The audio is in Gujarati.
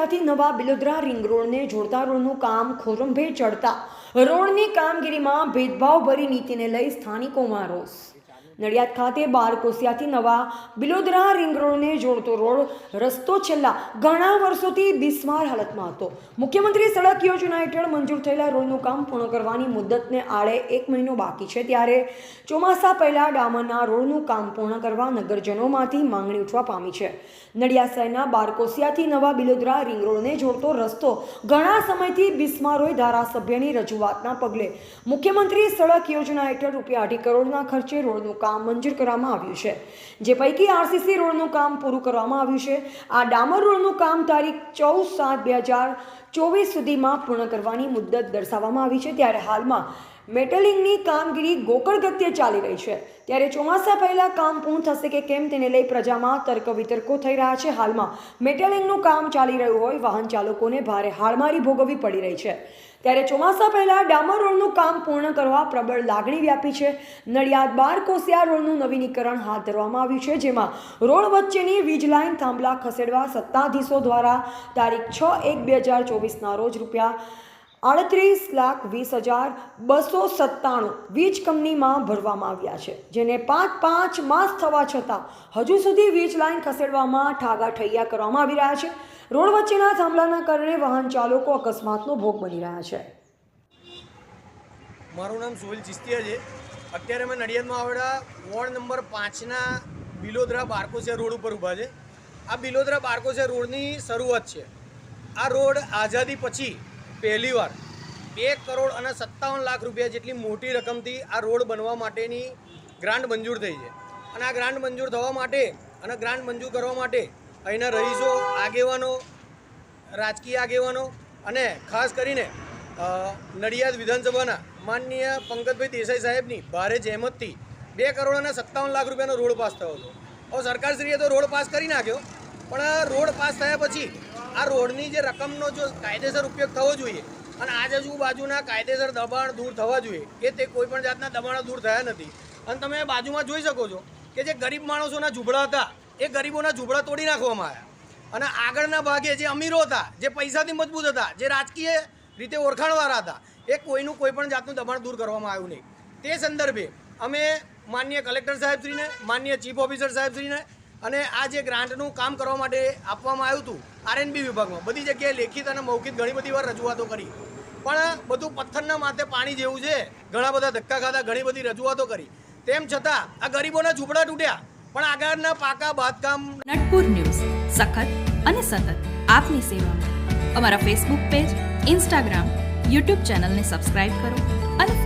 બારકોસિયાથી નવા બિલોદરા રિંગ રોડને જોડતા રોડનું કામ ખોરંભે ચડતા રોડની કામગીરીમાં ભેદભાવભરી નીતિને લઈ સ્થાનિકોમાં રોષ. નડિયાદ ખાતે બારકોસિયાથી નવા બિલોદરા રિંગ રોડને જોડતો રોડ રસ્તો છેલ્લા ઘણા વર્ષોથી બિસ્માર હાલતમાં હતો. મુખ્યમંત્રી સડક યોજના હેઠળ મંજૂર થયેલા રોડનું કામ પૂર્ણ કરવાની મુદ્દતને આડે 1 મહિનો બાકી છે, ત્યારે ચોમાસા પહેલા ડામરના રોડનું કામ પૂર્ણ કરવા નગરજનોમાંથી માંગણી ઉઠવા પામી છે. નડિયાદ શહેરના બારકોસિયાથી નવા બિલોદરા રિંગ રોડને જોડતો રસ્તો ઘણા સમયથી બિસ્માર હોય ધારાસભ્યની રજૂઆતના પગલે મુખ્યમંત્રી સડક યોજના હેઠળ ₹2.5 કરોડના ખર્ચે રોડનું કામ મંજૂર કરવામાં આવ્યું છે, જે પૈકી આરસીસી રોડનું કામ પૂરું કરવામાં આવ્યું છે. આ ડામર રોડનું કામ તારીખ 14/7/2024 સુધીમાં પૂર્ણ કરવાની મુદ્દત દર્શાવવામાં આવી છે, ત્યારે હાલમાં મેટલિંગની કામગીરી ગોકળ ગતિએ ચાલી રહી છે. ત્યારે ચોમાસા પહેલા કામ પૂર્ણ થશે કે કેમ તેને લઈ પ્રજામાં તર્ક વિતર્કો થઈ રહ્યા છે. હાલમાં મેટલિંગનું કામ ચાલી રહ્યું હોય વાહન ચાલકોને ભારે હાડમારી ભોગવવી પડી રહી છે, ત્યારે ચોમાસા પહેલા ડામર રોડનું કામ પૂર્ણ કરવા પ્રબળ લાગણી વ્યાપી છે. નડિયાદ બારકોસિયા રોડનું નવીનીકરણ હાથ ધરવામાં આવ્યું છે, જેમાં રોડ વચ્ચેની વીજ લાઇન થાંભલા ખસેડવા સત્તાધીશો દ્વારા તારીખ 6/1/2024ના રોજ ₹38,20,297 વીજ કંપનીમાં ભરવામાં આવ્યા છે, જેને 5 માસ થવા છતાં હજુ સુધી વીજ લાઇન ખસેડવામાં ઠાગાઠૈયા કરવામાં આવી રહ્યા છે. રોડ વચ્ચેના થાંભલાના કારણે વાહન ચાલકો અકસ્માતનો ભોગ બની રહ્યા છે. મારું નામ સોહિલ ચિસ્તિયા છે. અત્યારે અમે નડિયાદમાં આવેલા વોર્ડ નંબર 5ના બિલોદરા બારકોસિયા રોડ ઉપર ઊભા છે. આ બિલોદરા બારકોસિયા રોડની શરૂઆત છે. આ રોડ આઝાદી પછી પહેલીવાર ₹2,57,00,000 જેટલી મોટી રકમથી આ રોડ બનવા માટેની ગ્રાન્ટ મંજૂર થઈ છે. અને આ ગ્રાન્ટ મંજૂર થવા માટે અને ગ્રાન્ટ મંજૂર કરવા માટે અહીંના રહીશો, આગેવાનો, રાજકીય આગેવાનો અને ખાસ કરીને નડિયાદ વિધાનસભાના માનનીય પંકજભાઈ દેસાઈ સાહેબની ભારે જહેમતથી ₹2,57,00,000નો રોડ પાસ થયો હતો. હવે સરકારશ્રીએ તો રોડ પાસ કરી નાખ્યો, પણ આ રોડ પાસ થયા પછી આ રોડની જે રકમનો જો કાયદેસર ઉપયોગ થવો જોઈએ અને આજુબાજુના કાયદેસર દબાણ દૂર થવા જોઈએ, કે તે કોઈ પણ જાતના દબાણો દૂર થયા નથી. અને તમે બાજુમાં જોઈ શકો છો કે જે ગરીબ માણસોના ઝૂંપડા હતા એ ગરીબોના ઝૂંપડા તોડી નાખવામાં આવ્યા, અને આગળના ભાગે જે અમીરો હતા, જે પૈસાથી મજબૂત હતા, જે રાજકીય રીતે ઓળખાણવાળા હતા, એ કોઈનું કોઈ પણ જાતનું દબાણ દૂર કરવામાં આવ્યું નહીં. તે સંદર્ભે અમે માનનીય કલેક્ટર સાહેબશ્રીને, માનનીય ચીફ ઓફિસર સાહેબશ્રીને અને આ જે ગ્રાન્ટનું કામ કરવા માટે આપવામાં આવ્યું હતું આરએનબી વિભાગમાં બધી જગ્યાએ લેખિત અને મૌખિક ઘણી બધી વાર રજૂઆતો કરી, પણ બધું પથ્થરના માથે પાણી જેવું છે. ઘણા બધા ધક્કા ખાધા, ઘણી બધી રજૂઆતો કરી, તેમ છતાં આ ગરીબોના ઝૂંપડા તૂટ્યા, પણ આગળના પાકા બાંધકામ. નટપુર ન્યૂઝ સખત અને સતત આપની સેવામાં. અમારા ફેસબુક પેજ, ઇન્સ્ટાગ્રામ, યુટ્યુબ ચેનલને સબસ્ક્રાઇબ કરો અને ફોલો